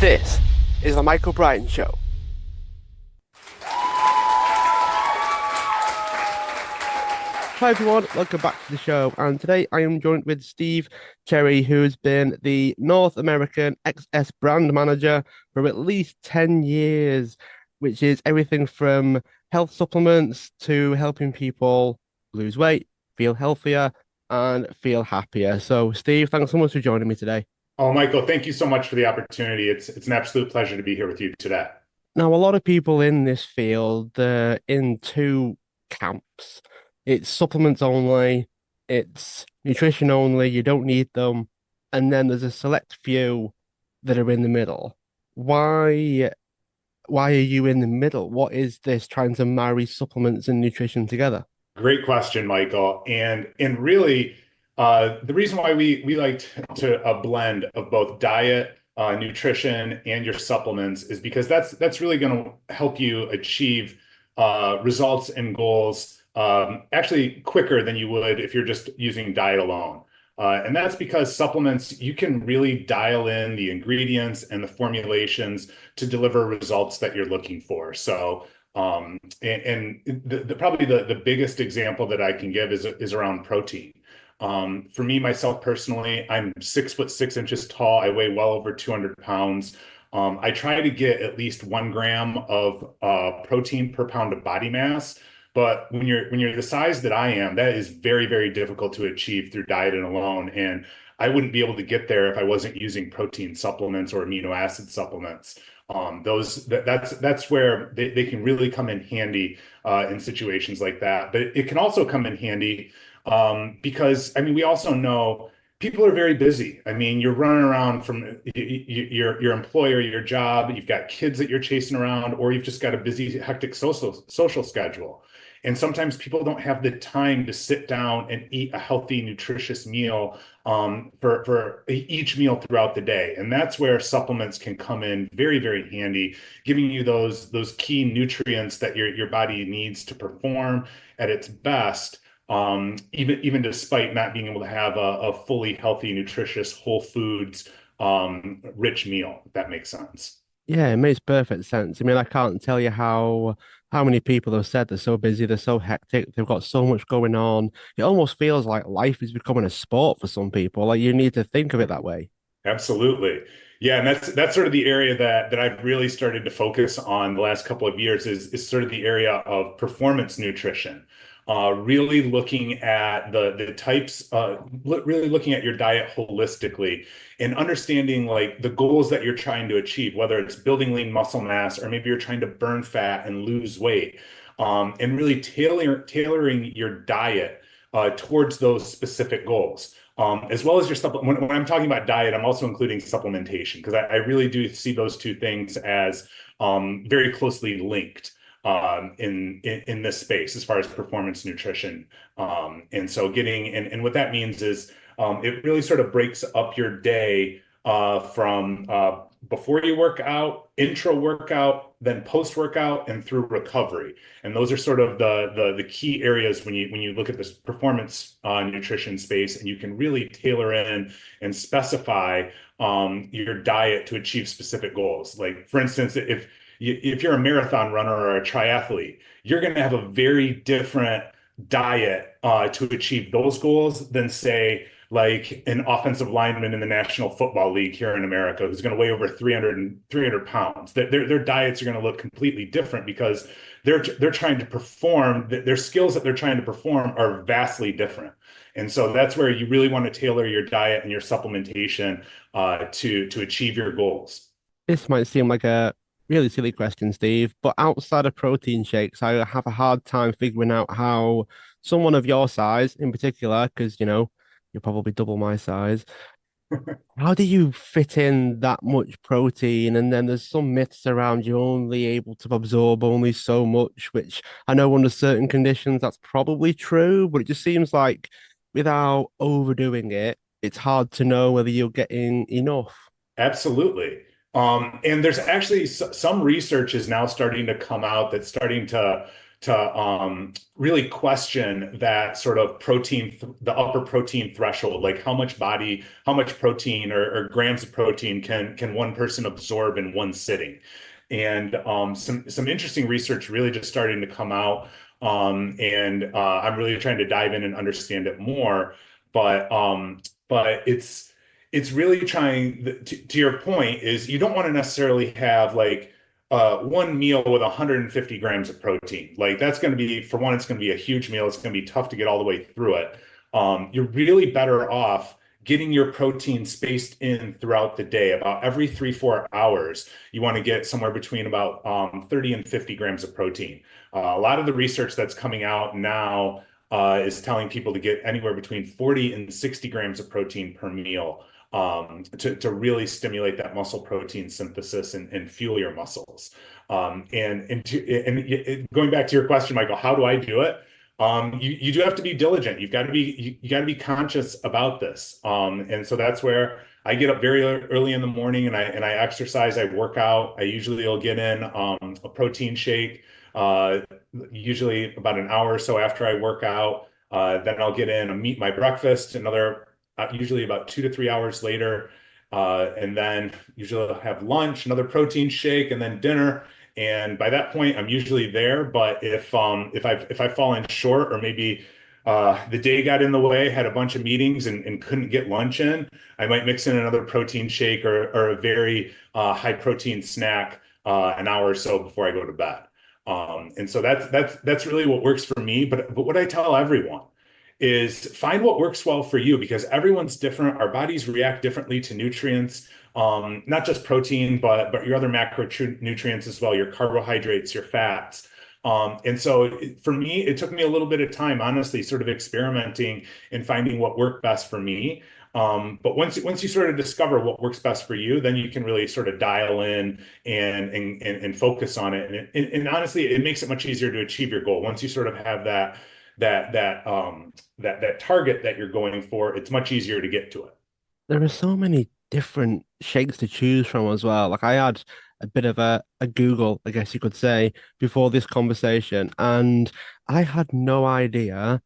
This is the Michael Brighton Show. Hi everyone, welcome back to the show. And today I am joined with Steve Cherry, who has been the North American XS brand manager for at least 10 years, which is everything from health supplements to helping people lose weight, feel healthier, and feel happier. So, Steve, thanks so much for joining me today. Oh, Michael, thank you so much for the opportunity. It's an absolute pleasure to be here with you today. Now, a lot of people in this field, they're in two camps. It's supplements only, it's nutrition only, you don't need them. And then there's a select few that are in the middle. Why why are you in the middle? What is this trying to marry supplements and nutrition together? Great question, Michael. And really, the reason why we liked to a blend of both diet, nutrition, and your supplements is because that's really going to help you achieve results and goals actually quicker than you would if you're just using diet alone. And that's because supplements, you can really dial in the ingredients and the formulations to deliver results that you're looking for. So, and probably the biggest example that I can give is around protein. For me, myself personally, I'm 6'6" tall. I weigh well over 200 pounds. I try to get at least 1 gram of protein per pound of body mass. But when you're the size that I am, that is very, very difficult to achieve through diet and alone. And I wouldn't be able to get there if I wasn't using protein supplements or amino acid supplements. That's where they can really come in handy in situations like that. But it can also come in handy because I mean we also know people are very busy. I mean, you're running around from your employer, your job, you've got kids that you're chasing around, or you've just got a busy, hectic social schedule. And sometimes people don't have the time to sit down and eat a healthy, nutritious meal for each meal throughout the day. And that's where supplements can come in very, very handy, giving you those key nutrients that your body needs to perform at its best even despite not being able to have a fully healthy, nutritious, whole foods, rich meal, if that makes sense. Yeah, it makes perfect sense. I mean, I can't tell you how many people have said they're so busy, they're so hectic, they've got so much going on. It almost feels like life is becoming a sport for some people. Like you need to think of it that way. Absolutely. Yeah, and that's sort of the area that I've really started to focus on the last couple of years is sort of the area of performance nutrition. Really looking at the types, really looking at your diet holistically and understanding like the goals that you're trying to achieve, whether it's building lean muscle mass or maybe you're trying to burn fat and lose weight, and really tailoring your diet towards those specific goals as well as your supplement. When I'm talking about diet, I'm also including supplementation because I really do see those two things as very closely linked in this space as far as performance nutrition. And so and what that means is it really sort of breaks up your day from before you work out, intra workout, then post workout, and through recovery. And those are sort of the key areas when you look at this performance nutrition space, and you can really tailor in and specify your diet to achieve specific goals. Like for instance, if you're a marathon runner or a triathlete, you're going to have a very different diet to achieve those goals than say like an offensive lineman in the National Football League here in America who's going to weigh over 300 pounds. Their diets are going to look completely different because they're trying to perform, their skills that they're trying to perform are vastly different. And so that's where you really want to tailor your diet and your supplementation to achieve your goals. This might seem like a really silly question, Steve, but outside of protein shakes, I have a hard time figuring out how someone of your size, in particular, because you're probably double my size, how do you fit in that much protein? And then there's some myths around you're only able to absorb only so much, which I know under certain conditions that's probably true, but it just seems like without overdoing it, it's hard to know whether you're getting enough. Absolutely. And there's actually some research is now starting to come out that's starting really question that sort of the upper protein threshold, like how much protein or grams of protein can one person absorb in one sitting. And some interesting research really just starting to come out. And I'm really trying to dive in and understand it more. But it's really trying to your point is you don't want to necessarily have like one meal with 150 grams of protein. Like that's going to be, for one, it's going to be a huge meal. It's going to be tough to get all the way through it. You're really better off getting your protein spaced in throughout the day. About every 3, 4 hours, you want to get somewhere between about 30 and 50 grams of protein. A lot of the research that's coming out now is telling people to get anywhere between 40 and 60 grams of protein per meal to really stimulate that muscle protein synthesis and fuel your muscles. Going back to your question, Michael, how do I do it? You do have to be diligent. You got to be conscious about this. And so that's where I get up very early in the morning and I exercise, I work out. I usually will get in a protein shake, uh, usually about an hour or so after I work out. Then I'll get in a meet my breakfast, another usually about 2 to 3 hours later. And then usually I'll have lunch, another protein shake, and then dinner. And by that point, I'm usually there. But if I've fallen short or maybe the day got in the way, had a bunch of meetings and couldn't get lunch in, I might mix in another protein shake or a very high protein snack an hour or so before I go to bed. And so that's really what works for me. But what I tell everyone is find what works well for you because everyone's different. Our bodies react differently to nutrients, not just protein, but your other macronutrients as well, your carbohydrates, your fats. And so for me, it took me a little bit of time, honestly, sort of experimenting and finding what worked best for me. But once you sort of discover what works best for you, then you can really sort of dial in and focus on it. And honestly, it makes it much easier to achieve your goal. Once you sort of have that target that you're going for, it's much easier to get to it. There are so many different shakes to choose from as well. Like I had a bit of a Google, I guess you could say, before this conversation, and I had no idea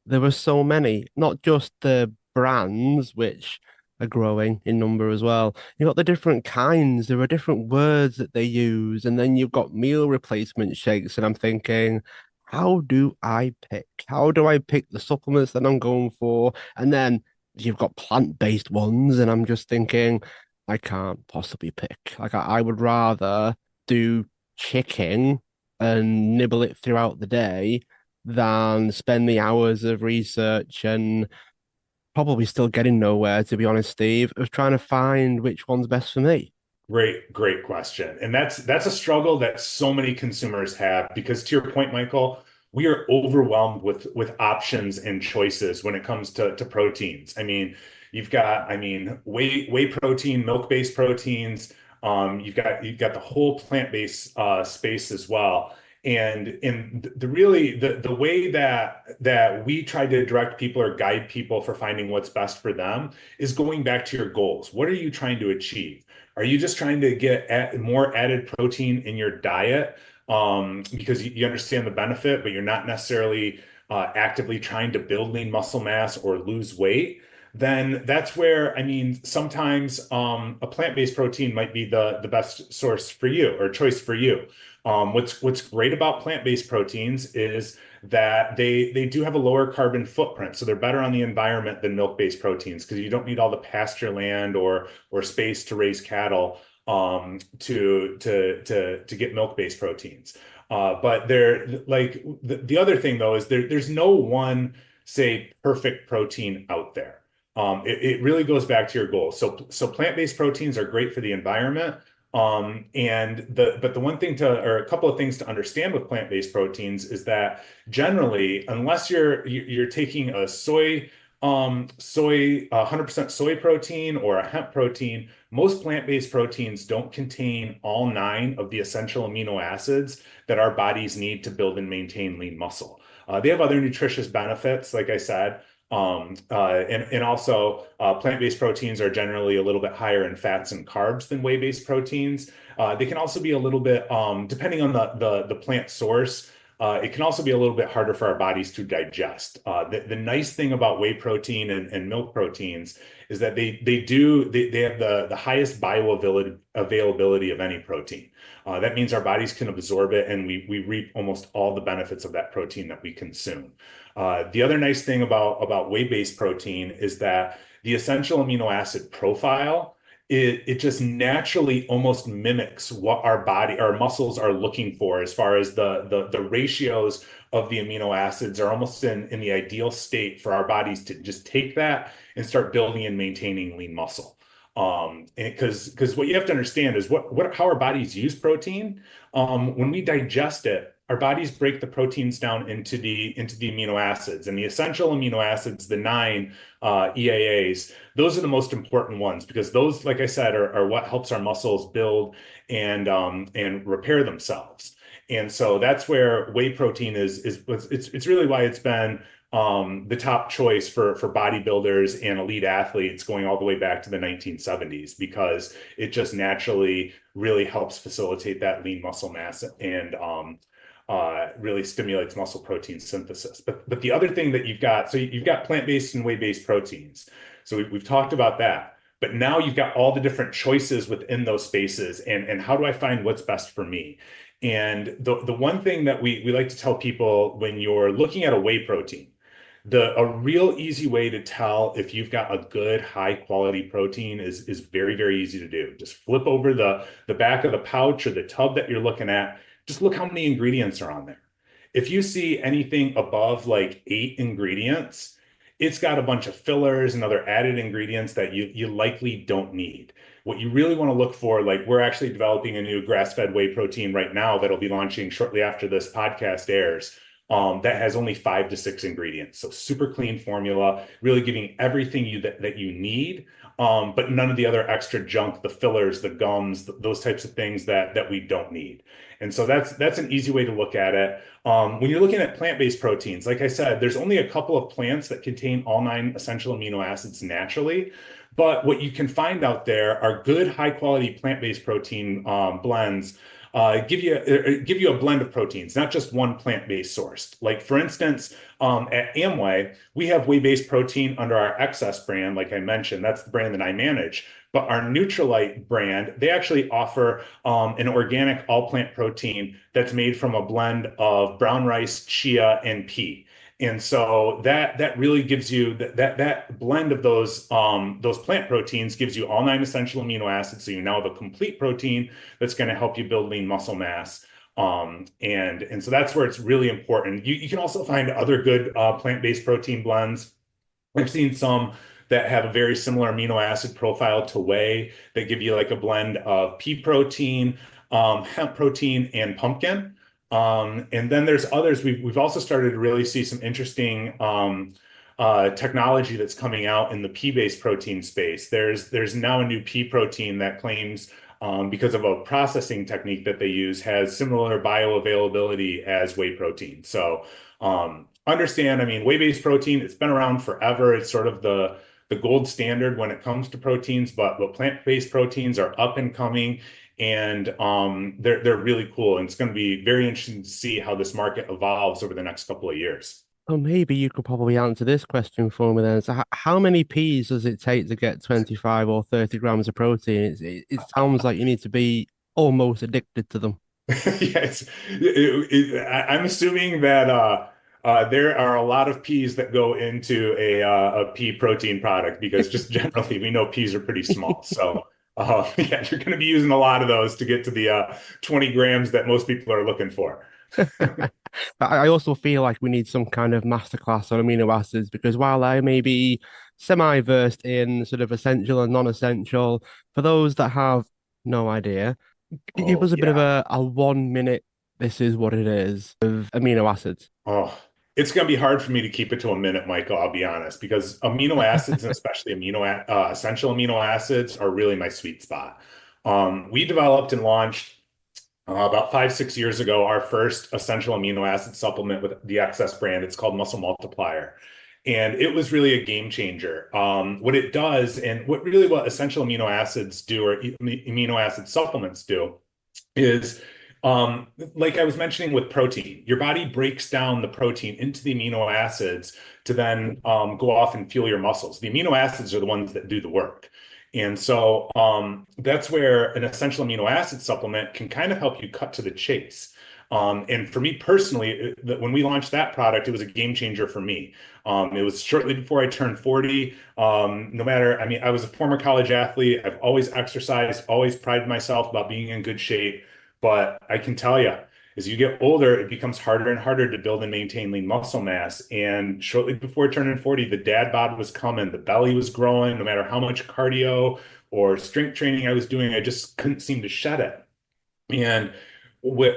there were so many, not just the brands, which are growing in number as well. You've got the different kinds, there are different words that they use, and then you've got meal replacement shakes. And I'm thinking, how do I pick? How do I pick the supplements that I'm going for? And then you've got plant-based ones, and I'm just thinking, I can't possibly pick. Like I would rather do chicken and nibble it throughout the day than spend the hours of research and probably still getting nowhere, to be honest, Steve, of trying to find which one's best for me. Great question. And that's a struggle that so many consumers have because to your point, Michael, we are overwhelmed with options and choices when it comes to proteins. I mean, you've got, I mean, whey protein, milk-based proteins. You've got the whole plant-based space as well. And the way that we try to direct people or guide people for finding what's best for them is going back to your goals. What are you trying to achieve? Are you just trying to get more added protein in your diet because you understand the benefit, but you're not necessarily actively trying to build lean muscle mass or lose weight? Then that's where, I mean, sometimes a plant-based protein might be the best source for you or choice for you. What's great about plant-based proteins is that they do have a lower carbon footprint, so they're better on the environment than milk-based proteins because you don't need all the pasture land or space to raise cattle to get milk-based proteins. But they're like the other thing though is there's no one say perfect protein out there. It really goes back to your goals. So plant-based proteins are great for the environment. But the one thing or a couple of things to understand with plant-based proteins is that generally, unless you're taking a 100% soy protein or a hemp protein, most plant-based proteins don't contain all 9 of the essential amino acids that our bodies need to build and maintain lean muscle. They have other nutritious benefits, like I said. And also plant-based proteins are generally a little bit higher in fats and carbs than whey-based proteins. They can also be a little bit, depending on the plant source, it can also be a little bit harder for our bodies to digest. The nice thing about whey protein and milk proteins is that they have the highest bioavailability of any protein. That means our bodies can absorb it, and we reap almost all the benefits of that protein that we consume. The other nice thing about whey-based protein is that the essential amino acid profile, it just naturally almost mimics what our muscles are looking for, as far as the ratios of the amino acids are almost in the ideal state for our bodies to just take that and start building and maintaining lean muscle. Because what you have to understand is how our bodies use protein. When we digest it, our bodies break the proteins down into the amino acids, and the essential amino acids, the nine EAAs. Those are the most important ones, because those, like I said, are what helps our muscles build and repair themselves. And so that's where whey protein it's really why it's been the top choice for bodybuilders and elite athletes going all the way back to the 1970s, because it just naturally really helps facilitate that lean muscle mass and really stimulates muscle protein synthesis. But the other thing that you've got plant-based and whey-based proteins. So we've talked about that. But now you've got all the different choices within those spaces, and how do I find what's best for me? And the one thing that we like to tell people when you're looking at a whey protein, a real easy way to tell if you've got a good high quality protein is very, very easy to do. Just flip over the back of the pouch or the tub that you're looking at. Just look how many ingredients are on there. If you see anything above like 8 ingredients, it's got a bunch of fillers and other added ingredients that you likely don't need. What you really want to look for, like we're actually developing a new grass-fed whey protein right now that'll be launching shortly after this podcast airs. That has only 5 to 6 ingredients. So super clean formula, really giving everything that you need, but none of the other extra junk, the fillers, the gums, those types of things that we don't need. And so that's an easy way to look at it. When you're looking at plant-based proteins, like I said, there's only a couple of plants that contain all 9 essential amino acids naturally. But what you can find out there are good, high-quality plant-based protein blends. Give you a blend of proteins, not just one plant-based source. Like for instance, at Amway, we have whey-based protein under our Excess brand. Like I mentioned, that's the brand that I manage. But our Nutrilite brand, they actually offer an organic all-plant protein that's made from a blend of brown rice, chia, and pea. And so that really gives you that blend of those plant proteins gives you all 9 essential amino acids. So you now have a complete protein that's going to help you build lean muscle mass. And so that's where it's really important. You can also find other good plant-based protein blends. I've seen some that have a very similar amino acid profile to whey that give you like a blend of pea protein, hemp protein, and pumpkin. And then there's others. We've also started to really see some interesting technology that's coming out in the pea-based protein space. There's now a new pea protein that claims, because of a processing technique that they use, has similar bioavailability as whey protein. So understand, I mean, whey-based protein, it's been around forever. It's sort of the gold standard when it comes to proteins, but plant-based proteins are up and coming, and they're really cool. And it's going to be very interesting to see how this market evolves over the next couple of years. Oh, maybe you could probably answer this question for me then. So, how many peas does it take to get 25 or 30 grams of protein? It sounds like you need to be almost addicted to them. Yes, I'm assuming that there are a lot of peas that go into a pea protein product, because just generally we know peas are pretty small. So yeah, you're going to be using a lot of those to get to the 20 grams that most people are looking for. I also feel like we need some kind of masterclass on amino acids, because while I may be semi-versed in sort of essential and non-essential, for those that have no idea, give Oh us a bit of yeah. a 1 minute, this is what it is, of amino acids. Oh, it's going to be hard for me to keep it to a minute, Michael. I'll be honest, because amino acids, and especially essential amino acids, are really my sweet spot. We developed and launched about 5, 6 years ago our first essential amino acid supplement with the Excess brand. It's called Muscle Multiplier. And it was really a game changer. What it does, and what essential amino acids do, or amino acid supplements do, is Like I was mentioning with protein, your body breaks down the protein into the amino acids to then go off and fuel your muscles. The amino acids are the ones that do the work. And so that's where an essential amino acid supplement can kind of help you cut to the chase. And for me personally, when we launched that product, it was a game changer for me. It was shortly before I turned 40. No matter, I mean, I was a former college athlete. I've always exercised, always prided myself about being in good shape. But I can tell you, as you get older, it becomes harder and harder to build and maintain lean muscle mass. And shortly before turning 40, the dad bod was coming, the belly was growing, no matter how much cardio or strength training I was doing, I just couldn't seem to shed it. And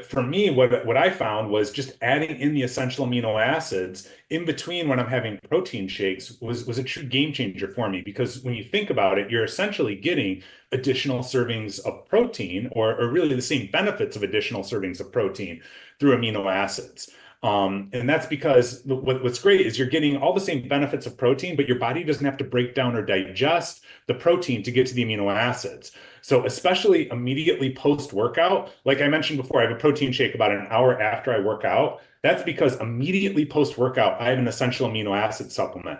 for me, what I found was just adding in the essential amino acids in between when I'm having protein shakes was a true game changer for me because when you think about it, you're essentially getting additional servings of protein or really the same benefits of additional servings of protein through amino acids. And that's because what's great is you're getting all the same benefits of protein, but your body doesn't have to break down or digest the protein to get to the amino acids. So especially immediately post-workout, like I mentioned before, I have a protein shake about an hour after I work out. That's because immediately post-workout, I have an essential amino acid supplement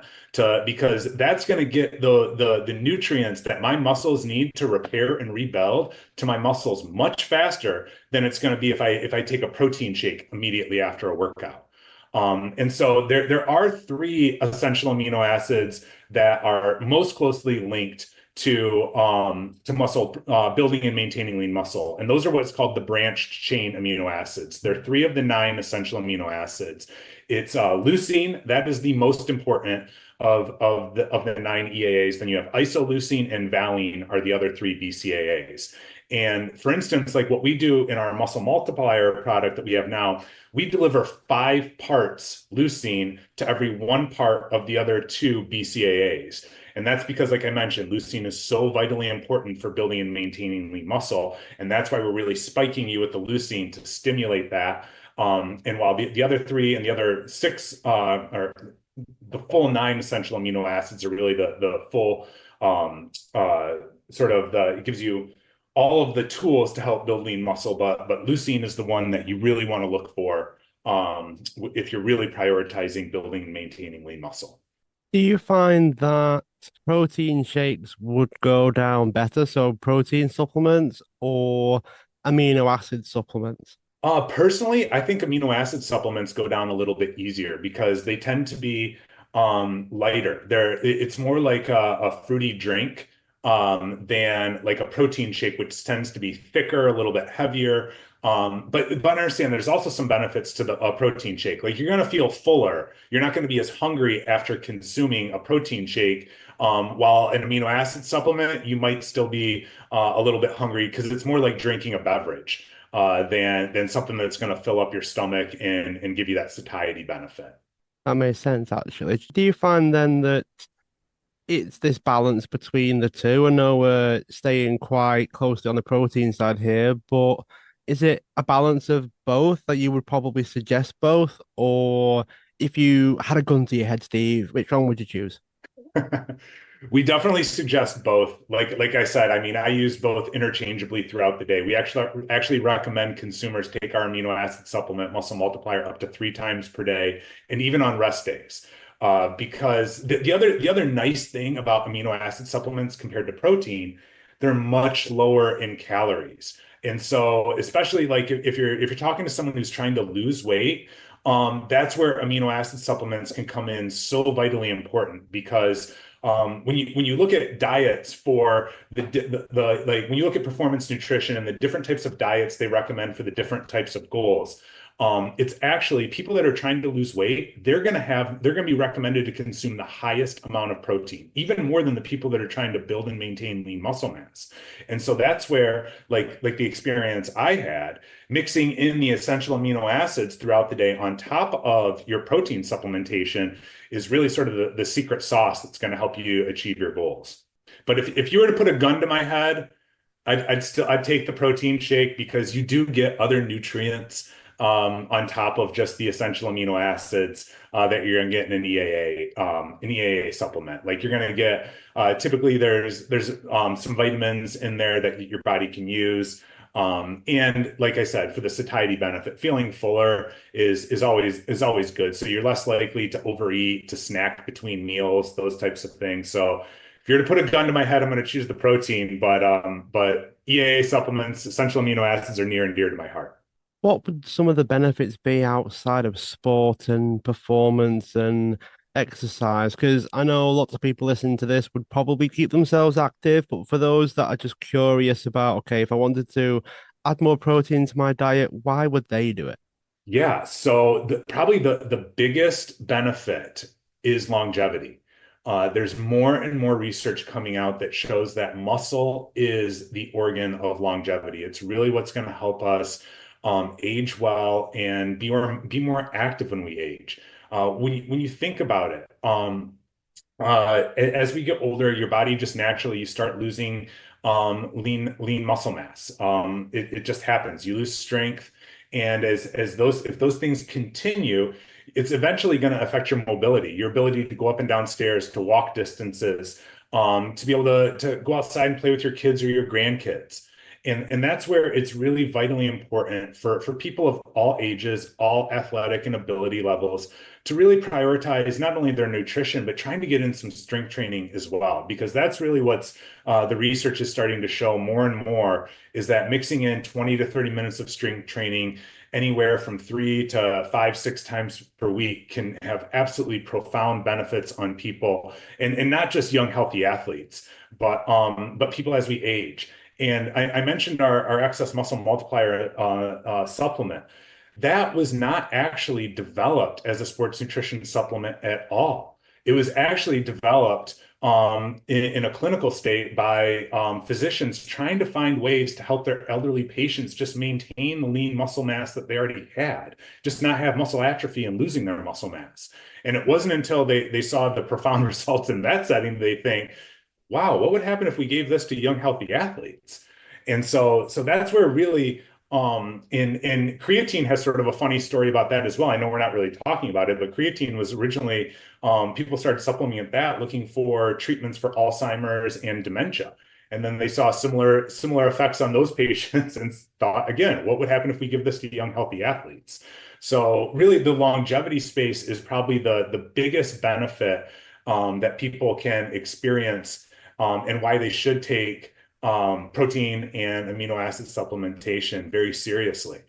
because that's going to get the nutrients that my muscles need to repair and rebuild to my muscles much faster than it's going to be if I take a protein shake immediately after a workout. And so there are three essential amino acids that are most closely linked to muscle building and maintaining lean muscle. And those are what's called the branched chain amino acids. They're three of the nine essential amino acids. It's leucine, that is the most important of the nine EAAs. Then you have isoleucine and valine are the other three BCAAs. And for instance, like what we do in our muscle multiplier product that we have now, we deliver 5 parts leucine to every 1 part of the other two BCAAs. And that's because, like I mentioned, leucine is so vitally important for building and maintaining lean muscle. And that's why we're really spiking you with the leucine to stimulate that. And while the other three and the other six are the full nine essential amino acids are really the full sort of it gives you all of the tools to help build lean muscle, but leucine is the one that you really want to look for if you're really prioritizing building and maintaining lean muscle. Do you find that protein shakes would go down better? So protein supplements or amino acid supplements? Personally, I think amino acid supplements go down a little bit easier because they tend to be lighter. It's more like a fruity drink than like a protein shake, which tends to be thicker, a little bit heavier. But understand there's also some benefits to the protein shake. Like you're gonna feel fuller. You're not gonna be as hungry after consuming a protein shake. While an amino acid supplement, you might still be a little bit hungry because it's more like drinking a beverage than something that's going to fill up your stomach and give you that satiety benefit. That makes sense, actually. Do you find then that it's this balance between the two? I know we're staying quite closely on the protein side here, but is it a balance of both that you would probably suggest both? Or if you had a gun to your head, Steve, which one would you choose? We definitely suggest both. Like I said, I mean, I use both interchangeably throughout the day. We actually recommend consumers take our amino acid supplement muscle multiplier up to 3 times per day, and even on rest days. Because the other nice thing about amino acid supplements compared to protein, they're much lower in calories. And so, especially like if you're talking to someone who's trying to lose weight, that's where amino acid supplements can come in so vitally important because when you look at diets for the like when you look at performance nutrition and the different types of diets they recommend for the different types of goals, it's actually people that are trying to lose weight, they're gonna be recommended to consume the highest amount of protein, even more than the people that are trying to build and maintain lean muscle mass. And so that's where like the experience I had mixing in the essential amino acids throughout the day on top of your protein supplementation is really sort of the secret sauce that's going to help you achieve your goals. But if you were to put a gun to my head, I'd take the protein shake because you do get other nutrients on top of just the essential amino acids that you're going to get in an EAA supplement. Like you're going to get typically there's some vitamins in there that your body can use. And like I said, for the satiety benefit, feeling fuller is always good. So you're less likely to overeat, to snack between meals, those types of things. So if you're to put a gun to my head, I'm going to choose the protein, but EAA supplements, essential amino acids are near and dear to my heart. What would some of the benefits be outside of sport and performance and exercise? Because I know lots of people listening to this would probably keep themselves active, but for those that are just curious about, okay, if I wanted to add more protein to my diet, why would they do it? Yeah, so probably the biggest benefit is longevity. There's more and more research coming out that shows that muscle is the organ of longevity. It's really what's going to help us age well and be more active when we age. When you think about it, as we get older, your body just naturally you start losing lean muscle mass. It just happens. You lose strength, and as those if those things continue, it's eventually going to affect your mobility, your ability to go up and down stairs, to walk distances, to be able to go outside and play with your kids or your grandkids. And that's where it's really vitally important for people of all ages, all athletic and ability levels to really prioritize not only their nutrition, but trying to get in some strength training as well, because that's really what's the research is starting to show more and more is that mixing in 20 to 30 minutes of strength training anywhere from 3 to 5, 6 times per week can have absolutely profound benefits on people and not just young, healthy athletes, but people as we age. And I mentioned our excess muscle multiplier supplement. That was not actually developed as a sports nutrition supplement at all. It was actually developed in a clinical state by physicians trying to find ways to help their elderly patients just maintain the lean muscle mass that they already had, just not have muscle atrophy and losing their muscle mass. And it wasn't until they saw the profound results in that setting, they think, wow, what would happen if we gave this to young, healthy athletes? And so that's where really and creatine has sort of a funny story about that as well. I know we're not really talking about it, but creatine was originally people started supplementing that looking for treatments for Alzheimer's and dementia. And then they saw similar effects on those patients and thought, again, what would happen if we give this to young, healthy athletes? So really the longevity space is probably the biggest benefit that people can experience and why they should take protein and amino acid supplementation very seriously.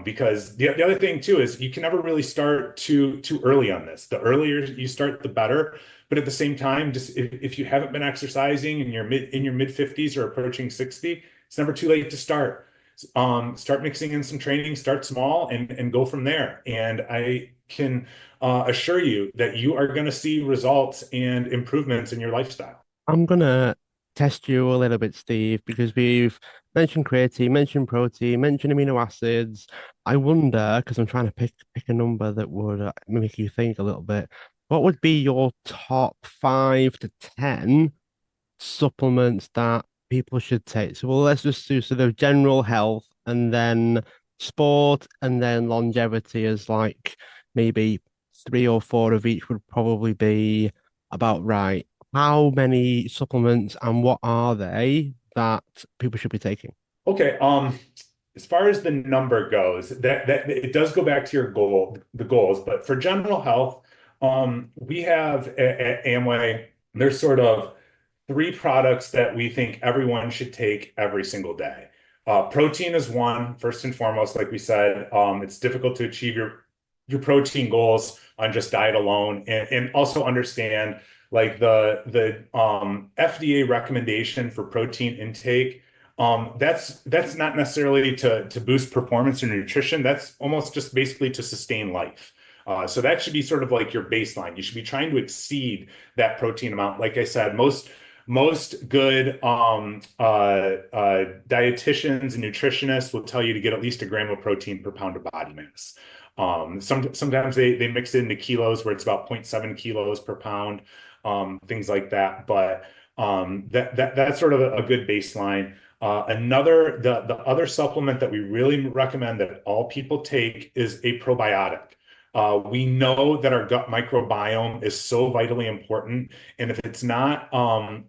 Because the other thing too is you can never really start too early on this. The earlier you start, the better. But at the same time, just if you haven't been exercising in your mid 50s or approaching 60, it's never too late to start. Start mixing in some training, start small and go from there. And I can assure you that you are going to see results and improvements in your lifestyle. I'm gonna test you a little bit, Steve, because we've mentioned creatine, mentioned protein, mentioned amino acids. I wonder, because I'm trying to pick a number that would make you think a little bit. What would be your top 5 to 10 supplements that people should take? So, well, let's just do sort of general health and then sport and then longevity as like maybe 3 or 4 of each would probably be about right. How many supplements and what are they that people should be taking? Okay, as far as the number goes, that it does go back to the goals, but for general health, we have at Amway, there's sort of 3 products that we think everyone should take every single day. Protein is one, first and foremost, like we said. It's difficult to achieve your protein goals on just diet alone, and also understand like the FDA recommendation for protein intake. That's not necessarily to boost performance or nutrition. That's almost just basically to sustain life. So that should be sort of like your baseline. You should be trying to exceed that protein amount. Like I said, most good dietitians and nutritionists will tell you to get at least a gram of protein per pound of body mass. Sometimes they mix it into kilos where it's about zero point 0.7 kilos per pound, things like that. But that's sort of a good baseline. The other supplement that we really recommend that all people take is a probiotic. We know that our gut microbiome is so vitally important, and if it's not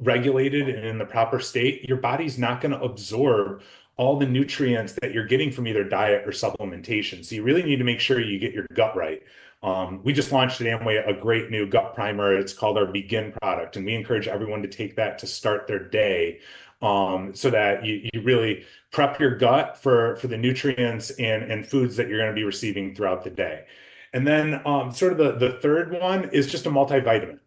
regulated and in the proper state, your body's not going to absorb all the nutrients that you're getting from either diet or supplementation. So you really need to make sure you get your gut right. We just launched at Amway a great new gut primer. It's called our Begin product, and we encourage everyone to take that to start their day, so that you really prep your gut for the nutrients and foods that you're going to be receiving throughout the day. And then sort of the third one is just a multivitamin.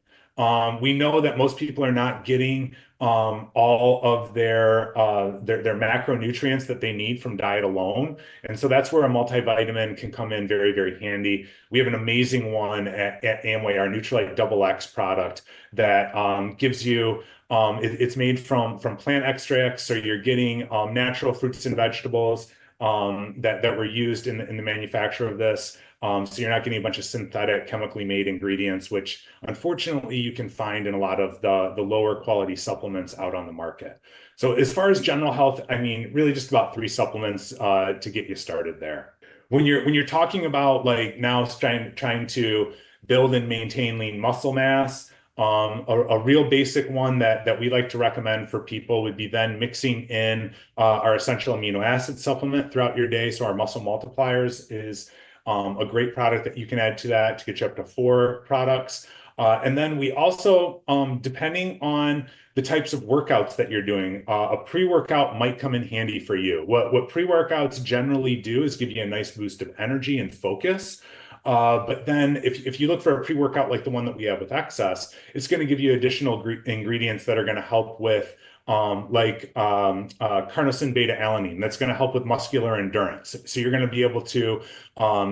We know that most people are not getting all of their macronutrients that they need from diet alone, and so that's where a multivitamin can come in very, very handy. We have an amazing one at Amway, our Nutrilite Double X product that gives you. It's made from plant extracts, so you're getting natural fruits and vegetables that were used in the manufacture of this. So you're not getting a bunch of synthetic, chemically made ingredients, which unfortunately you can find in a lot of the lower quality supplements out on the market. So as far as general health, I mean, really just about three supplements to get you started there. When you're talking about like now trying to build and maintain lean muscle mass, a real basic one that we like to recommend for people would be then mixing in our essential amino acid supplement throughout your day. So our muscle multipliers is a great product that you can add to that to get you up to 4 products. And then we also, depending on the types of workouts that you're doing, a pre-workout might come in handy for you. What pre-workouts generally do is give you a nice boost of energy and focus. But then if you look for a pre-workout like the one that we have with Excess, it's going to give you additional ingredients that are going to help with carnosine beta alanine. That's going to help with muscular endurance. So you're going to be able to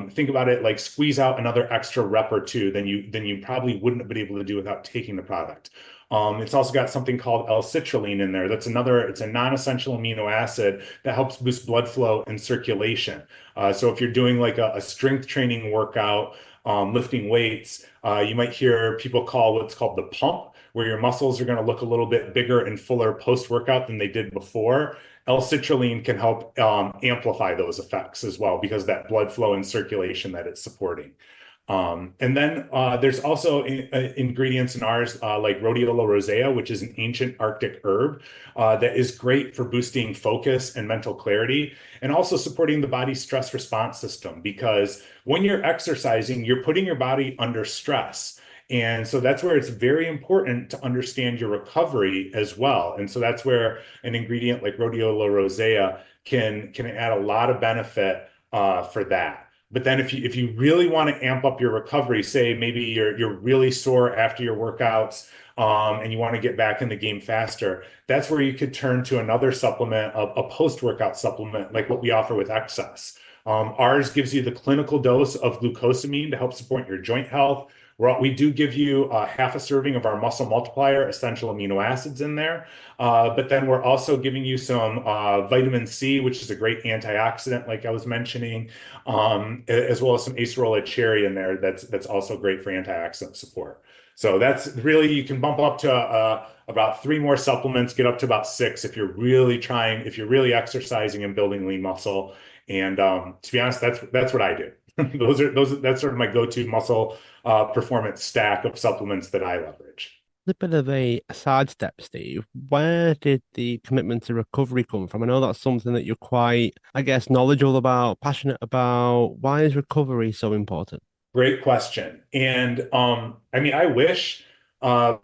think about it like squeeze out another extra rep or two than you probably wouldn't have been able to do without taking the product. It's also got something called L-citrulline in there. It's a non-essential amino acid that helps boost blood flow and circulation. So if you're doing like a strength training workout, lifting weights, you might hear people call what's called the pump, where your muscles are going to look a little bit bigger and fuller post-workout than they did before. L-citrulline can help amplify those effects as well because of that blood flow and circulation that it's supporting. And then there's also ingredients in ours like rhodiola rosea, which is an ancient Arctic herb that is great for boosting focus and mental clarity, and also supporting the body's stress response system. Because when you're exercising, you're putting your body under stress. And so that's where it's very important to understand your recovery as well. And so that's where an ingredient like rhodiola rosea can add a lot of benefit for that. But then if you really want to amp up your recovery, say maybe you're really sore after your workouts, and you want to get back in the game faster, that's where you could turn to another supplement, a post-workout supplement like what we offer with Excess. Ours gives you the clinical dose of glucosamine to help support your joint health. We do give you half a serving of our muscle multiplier essential amino acids in there. But then we're also giving you some vitamin C, which is a great antioxidant, like I was mentioning, as well as some acerola cherry in there. That's also great for antioxidant support. So that's really, you can bump up to about 3 more supplements, get up to about 6 if you're really exercising and building lean muscle. And to be honest, that's what I do. That's sort of my go-to muscle performance stack of supplements that I leverage. A bit of a sidestep, Steve. Where did the commitment to recovery come from? I know that's something that you're quite, I guess, knowledgeable about, passionate about. Why is recovery so important? Great question. And I mean, I wish uh,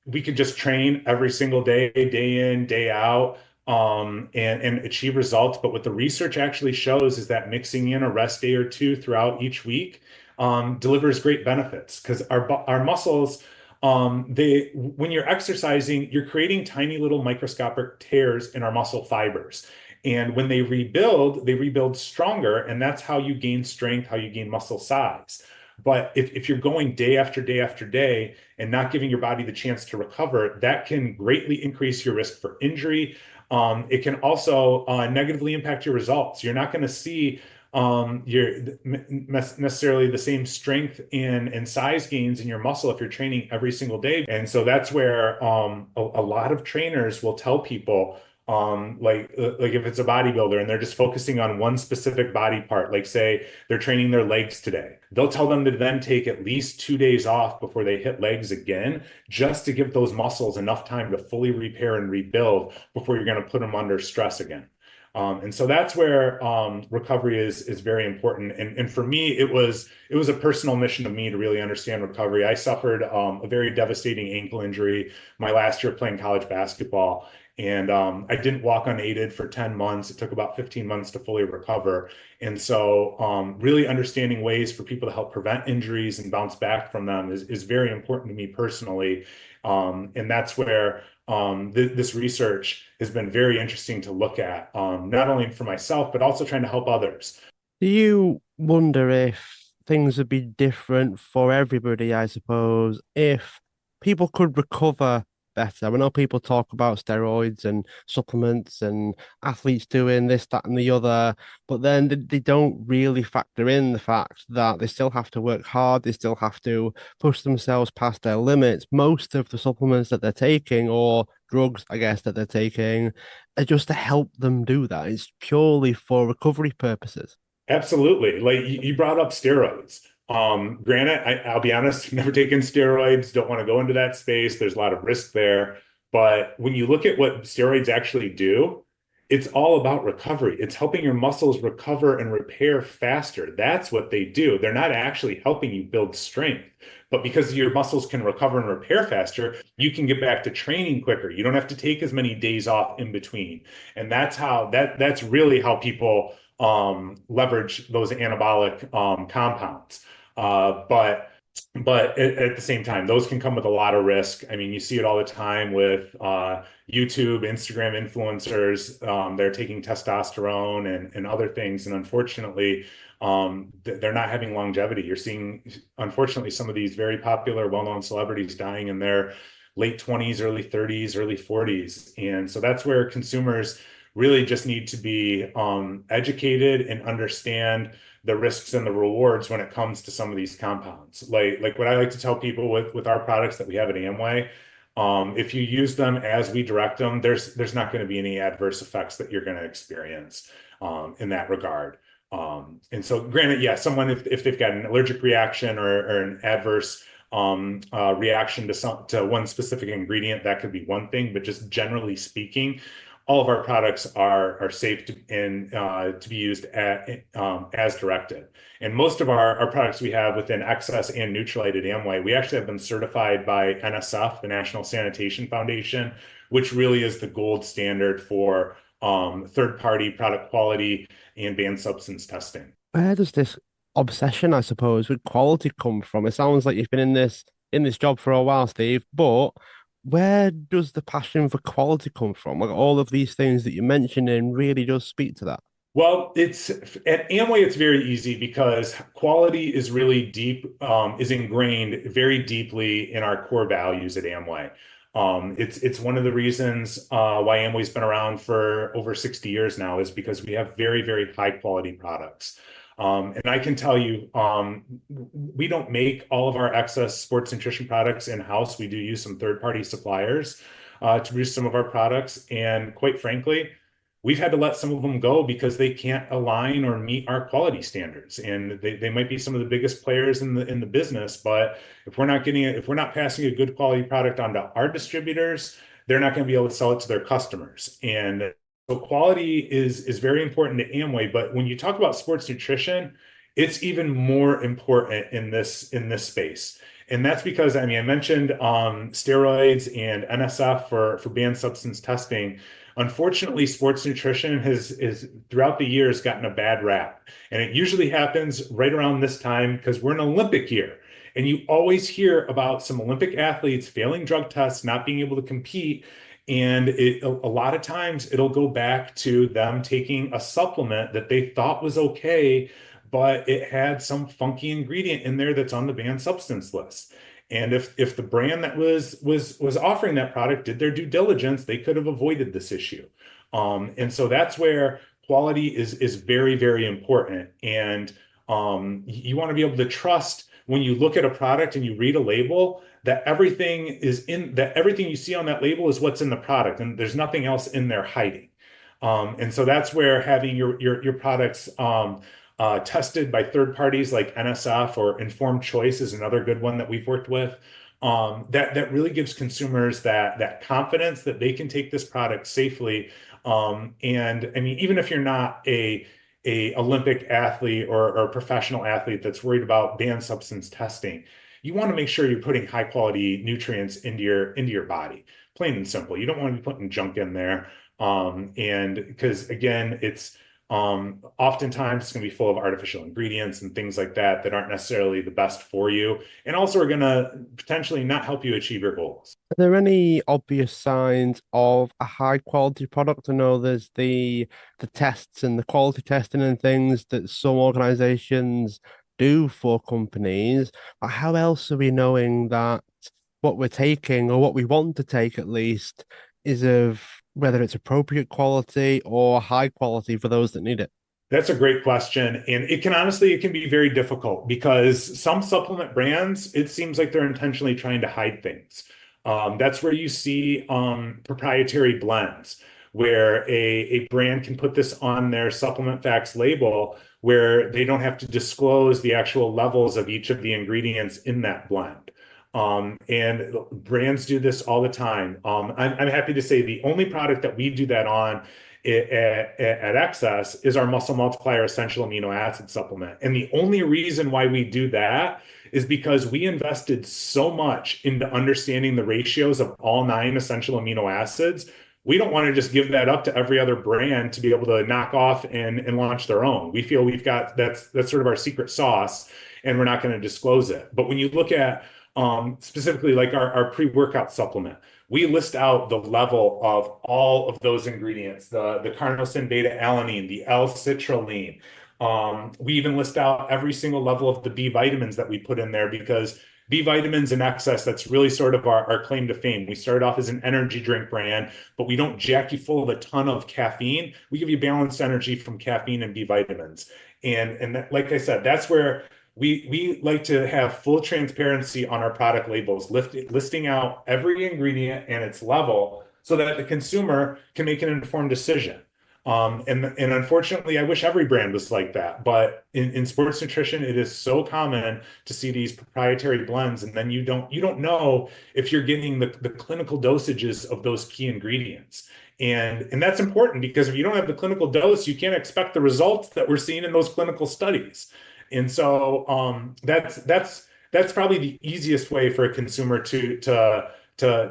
we could just train every single day, day in, day out, and achieve results. But what the research actually shows is that mixing in a rest day or two throughout each week delivers great benefits because our muscles, when you're exercising, you're creating tiny little microscopic tears in our muscle fibers. And when they rebuild stronger, and that's how you gain strength, how you gain muscle size. But if you're going day after day after day and not giving your body the chance to recover, that can greatly increase your risk for injury. It can also negatively impact your results. You're not going to see necessarily the same strength and size gains in your muscle if you're training every single day. And so that's where a lot of trainers will tell people, like if it's a bodybuilder and they're just focusing on one specific body part, like say they're training their legs today, they'll tell them to then take at least 2 days off before they hit legs again, just to give those muscles enough time to fully repair and rebuild before you're going to put them under stress again. And so that's where recovery is very important. And for me, it was a personal mission of me to really understand recovery. I suffered a very devastating ankle injury my last year playing college basketball. And I didn't walk unaided for 10 months. It took about 15 months to fully recover. And so, really understanding ways for people to help prevent injuries and bounce back from them is very important to me personally. And that's where this research has been very interesting to look at, not only for myself, but also trying to help others. Do you wonder if things would be different for everybody, I suppose, if people could recover better? I know people talk about steroids and supplements and athletes doing this, that, and the other, but then they don't really factor in the fact that they still have to work hard, they still have to push themselves past their limits. Most of the supplements that they're taking, or drugs, I guess, that they're taking, are just to help them do that. It's purely for recovery purposes. Absolutely. Like you brought up steroids. Granted, I'll be honest, never taken steroids, don't want to go into that space. There's a lot of risk there. But when you look at what steroids actually do, it's all about recovery. It's helping your muscles recover and repair faster. That's what they do. They're not actually helping you build strength. But because your muscles can recover and repair faster, you can get back to training quicker. You don't have to take as many days off in between. And that's really how people leverage those anabolic compounds. But at the same time, those can come with a lot of risk. I mean, you see it all the time with YouTube, Instagram influencers. They're taking testosterone and other things, and unfortunately, they're not having longevity. You're seeing, unfortunately, some of these very popular, well-known celebrities dying in their late 20s, early 30s, early 40s, and so that's where consumers really just need to be educated and understand the risks and the rewards when it comes to some of these compounds. Like what I like to tell people with our products that we have at Amway, if you use them as we direct them, there's not going to be any adverse effects that you're going to experience in that regard. And so, granted, yeah, someone if they've got an allergic reaction or an adverse reaction to one specific ingredient, that could be one thing. But just generally speaking, all of our products are safe to be used as directed. And most of our products we have within Excess and Neutralite at Amway, we actually have them certified by NSF, the National Sanitation Foundation, which really is the gold standard for third-party product quality and banned substance testing. Where does this obsession, I suppose, with quality come from? It sounds like you've been in this job for a while, Steve, but where does the passion for quality come from? Like all of these things that you're mentioning really does speak to that. Well, it's at Amway, it's very easy because quality is really deep, is ingrained very deeply in our core values at Amway. It's one of the reasons why Amway's been around for over 60 years now is because we have very, very high quality products. And I can tell you, we don't make all of our excess sports nutrition products in-house. We do use some third-party suppliers to produce some of our products. And quite frankly, we've had to let some of them go because they can't align or meet our quality standards. And they might be some of the biggest players in the business, but if we're not passing a good quality product on to our distributors, they're not going to be able to sell it to their customers. And so quality is very important to Amway, but when you talk about sports nutrition, it's even more important in this space. And that's because I mean I mentioned steroids and NSF for banned substance testing. Unfortunately, sports nutrition has is throughout the years gotten a bad rap. And it usually happens right around this time because we're an Olympic year. And you always hear about some Olympic athletes failing drug tests, not being able to compete. And a lot of times it'll go back to them taking a supplement that they thought was okay, but it had some funky ingredient in there that's on the banned substance list. And if the brand that was offering that product did their due diligence, they could have avoided this issue. And so that's where quality is very, very important. And you want to be able to trust when you look at a product and you read a label that everything you see on that label is what's in the product, and there's nothing else in there hiding. And so that's where having your products tested by third parties like NSF or Informed Choice is another good one that we've worked with. That really gives consumers that confidence that they can take this product safely And I mean, even if you're not a Olympic athlete or a professional athlete that's worried about banned substance testing, you want to make sure you're putting high quality nutrients into your body, plain and simple. You don't want to be putting junk in there. And because again, it's oftentimes it's going to be full of artificial ingredients and things like that that aren't necessarily the best for you, and also are going to potentially not help you achieve your goals. Are there any obvious signs of a high quality product? I know there's the tests and the quality testing and things that some organizations do for companies. But how else are we knowing that what we're taking or what we want to take at least is of whether it's appropriate quality or high quality for those that need it? That's a great question. And it can honestly, it can be very difficult because some supplement brands, it seems like they're intentionally trying to hide things. That's where you see proprietary blends, where a brand can put this on their supplement facts label where they don't have to disclose the actual levels of each of the ingredients in that blend. And brands do this all the time. I'm happy to say the only product that we do that on at Excess is our Muscle Multiplier Essential Amino Acid Supplement. And the only reason why we do that is because we invested so much into understanding the ratios of all 9 essential amino acids. We don't want to just give that up to every other brand to be able to knock off and launch their own. We feel we've got that's sort of our secret sauce, and we're not going to disclose it. But when you look at specifically like our pre-workout supplement, we list out the level of all of those ingredients, the carnosine beta alanine, the L-citrulline. We even list out every single level of the B vitamins that we put in there because B vitamins in excess, that's really sort of our claim to fame. We started off as an energy drink brand, but we don't jack you full of a ton of caffeine. We give you balanced energy from caffeine and B vitamins. And that, like I said, that's where we like to have full transparency on our product labels, listing out every ingredient and its level so that the consumer can make an informed decision. And unfortunately, I wish every brand was like that. But in sports nutrition, it is so common to see these proprietary blends, and then you don't know if you're getting the clinical dosages of those key ingredients. And that's important because if you don't have the clinical dose, you can't expect the results that we're seeing in those clinical studies. And so that's probably the easiest way for a consumer to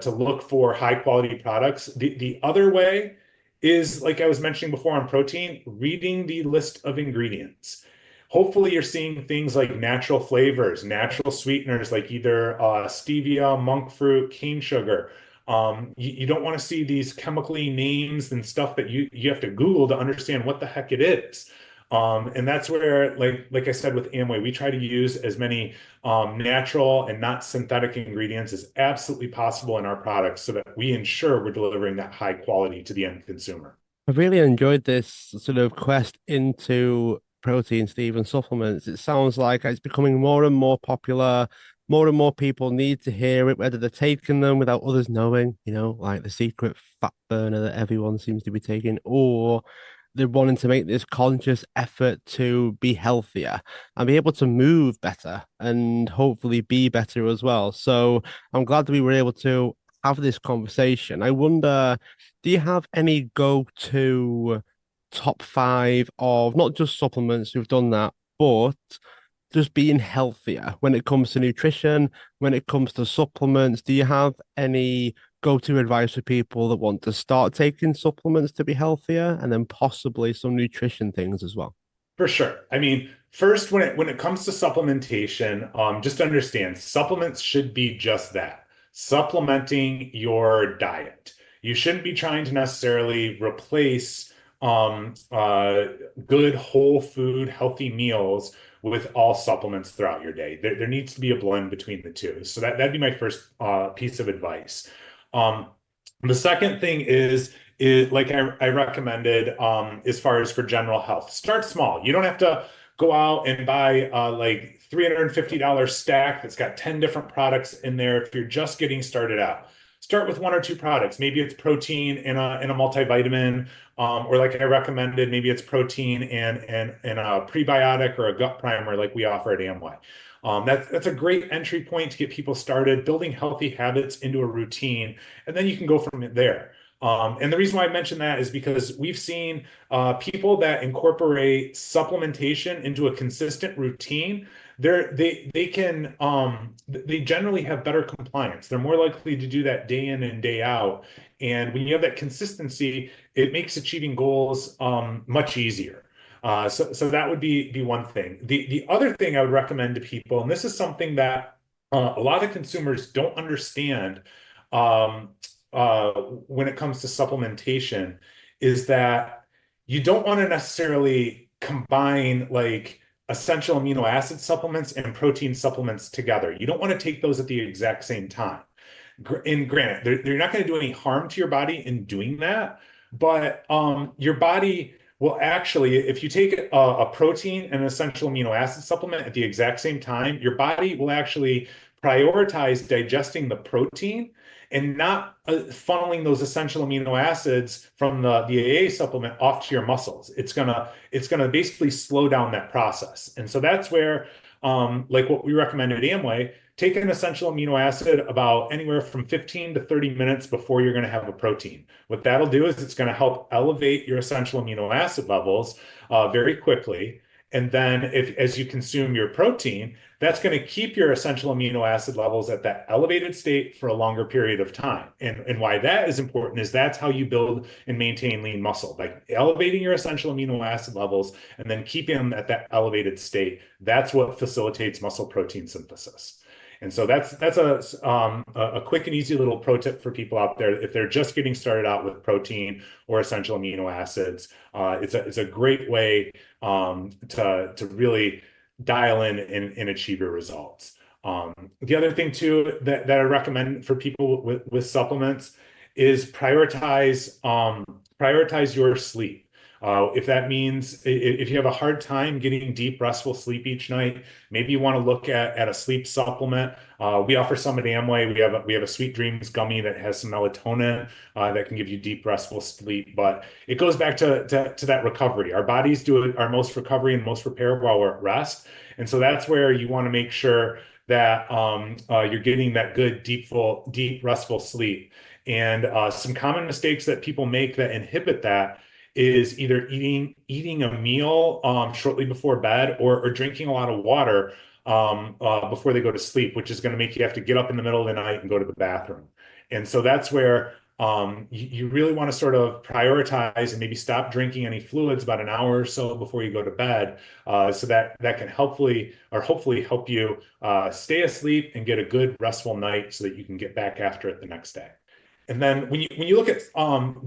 look for high quality products. The other way is, like I was mentioning before on protein, reading the list of ingredients. Hopefully, you're seeing things like natural flavors, natural sweeteners like either stevia, monk fruit, cane sugar. You don't want to see these chemically names and stuff that you have to Google to understand what the heck it is. And that's where, like I said with Amway, we try to use as many natural and not synthetic ingredients as absolutely possible in our products so that we ensure we're delivering that high quality to the end consumer. I've really enjoyed this sort of quest into protein, Steve, and supplements. It sounds like it's becoming more and more popular. More and more people need to hear it, whether they're taking them without others knowing, like the secret fat burner that everyone seems to be taking, or they're wanting to make this conscious effort to be healthier and be able to move better and hopefully be better as well. So I'm glad that we were able to have this conversation. I wonder, do you have any go-to top five of not just supplements, we've done that, but just being healthier when it comes to nutrition, when it comes to supplements? Do you have any go-to advice for people that want to start taking supplements to be healthier and then possibly some nutrition things as well? For sure. I mean, first, when it comes to supplementation, just understand supplements should be just that, supplementing your diet. You shouldn't be trying to necessarily replace good whole food, healthy meals with all supplements throughout your day. There needs to be a blend between the two. So that'd be my first piece of advice. Um, the second thing is like I recommended as far as for general health. Start small. You don't have to go out and buy like $350 stack that's got 10 different products in there if you're just getting started out. Start with 1 or 2 products. Maybe it's protein and a multivitamin, or like I recommended, maybe it's protein and a prebiotic or a gut primer like we offer at Amway. That's a great entry point to get people started, building healthy habits into a routine, and then you can go from there. And the reason why I mention that is because we've seen people that incorporate supplementation into a consistent routine. They generally have better compliance. They're more likely to do that day in and day out. And when you have that consistency, it makes achieving goals much easier. So that would be one thing. The other thing I would recommend to people, and this is something that a lot of consumers don't understand um, when it comes to supplementation, is that you don't want to necessarily combine like essential amino acid supplements and protein supplements together. You don't want to take those at the exact same time. And granted, they're not going to do any harm to your body in doing that, but your body will actually, if you take a protein and an essential amino acid supplement at the exact same time, your body will actually prioritize digesting the protein and not funneling those essential amino acids from the AA supplement off to your muscles. It's gonna basically slow down that process. And so that's where like what we recommend at Amway, take an essential amino acid about anywhere from 15 to 30 minutes before you're going to have a protein. What that'll do is it's going to help elevate your essential amino acid levels very quickly. And then as you consume your protein, that's going to keep your essential amino acid levels at that elevated state for a longer period of time. And why that is important is that's how you build and maintain lean muscle, by elevating your essential amino acid levels and then keeping them at that elevated state. That's what facilitates muscle protein synthesis. And so that's a quick and easy little pro tip for people out there if they're just getting started out with protein or essential amino acids. It's a great way to really dial in and achieve your results. The other thing too that I recommend for people with supplements is prioritize your sleep. If that means if you have a hard time getting deep, restful sleep each night, maybe you want to look at a sleep supplement. We offer some at Amway. We have a Sweet Dreams gummy that has some melatonin that can give you deep, restful sleep. But it goes back to that recovery. Our bodies do our most recovery and most repair while we're at rest, and so that's where you want to make sure that you're getting that good, deep, restful sleep. And some common mistakes that people make that inhibit that is either eating a meal shortly before bed, or drinking a lot of water before they go to sleep, which is going to make you have to get up in the middle of the night and go to the bathroom. And so that's where you really want to sort of prioritize and maybe stop drinking any fluids about an hour or so before you go to bed, so that can hopefully help you stay asleep and get a good restful night so that you can get back after it the next day. And then when you look at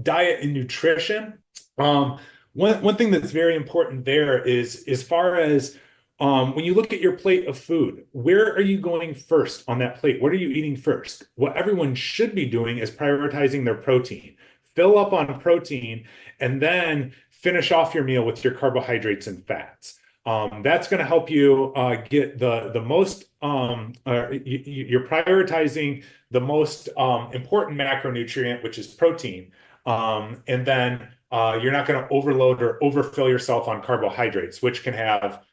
diet and nutrition, um, one thing that's very important there is as far as when you look at your plate of food, where are you going first on that plate? What are you eating first? What everyone should be doing is prioritizing their protein. Fill up on protein and then finish off your meal with your carbohydrates and fats. That's going to help you get the most. You're prioritizing the most important macronutrient, which is protein, and then you're not going to overload or overfill yourself on carbohydrates, which can have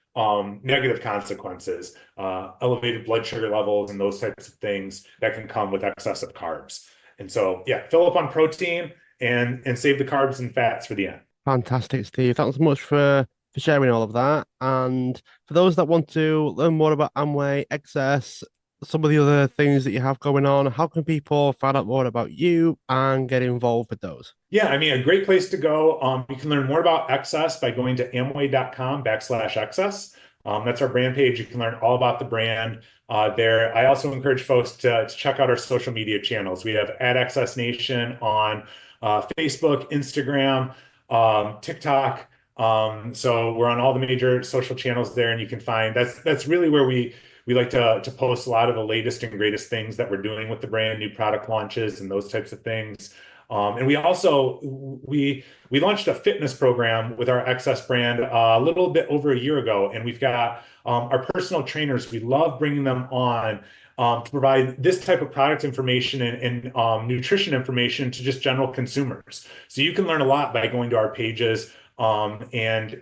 negative consequences, elevated blood sugar levels, and those types of things that can come with excessive carbs. And so, yeah, fill up on protein and save the carbs and fats for the end. Fantastic, Steve. Thanks so much for sharing all of that. And for those that want to learn more about Amway, Excess, some of the other things that you have going on, how can people find out more about you and get involved with those? Yeah, I mean, a great place to go. You can learn more about Excess by going to amway.com/excess. That's our brand page. You can learn all about the brand there. I also encourage folks to check out our social media channels. We have @Excess Nation on Facebook, Instagram, TikTok. So we're on all the major social channels there, and you can find that's really where we like to post a lot of the latest and greatest things that we're doing with the brand, new product launches and those types of things. And we launched a fitness program with our Excess brand a little bit over a year ago, and we've got our personal trainers. We love bringing them on to provide this type of product information and nutrition information to just general consumers. So you can learn a lot by going to our pages and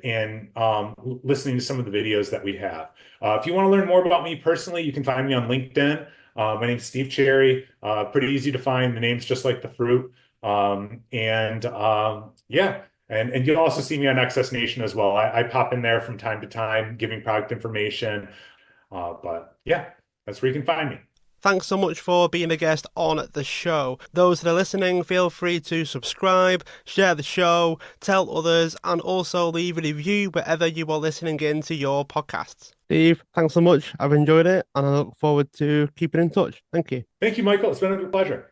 listening to some of the videos that we have. If you want to learn more about me personally, you can find me on LinkedIn. My name's Steve Cherry. Pretty easy to find. The name's just like the fruit. Yeah. And you'll also see me on Access Nation as well. I pop in there from time to time, giving product information. But yeah, that's where you can find me. Thanks so much for being a guest on the show. Those that are listening, feel free to subscribe, share the show, tell others, and also leave a review wherever you are listening into your podcasts. Steve, thanks so much. I've enjoyed it, and I look forward to keeping in touch. Thank you. Thank you, Michael. It's been a pleasure.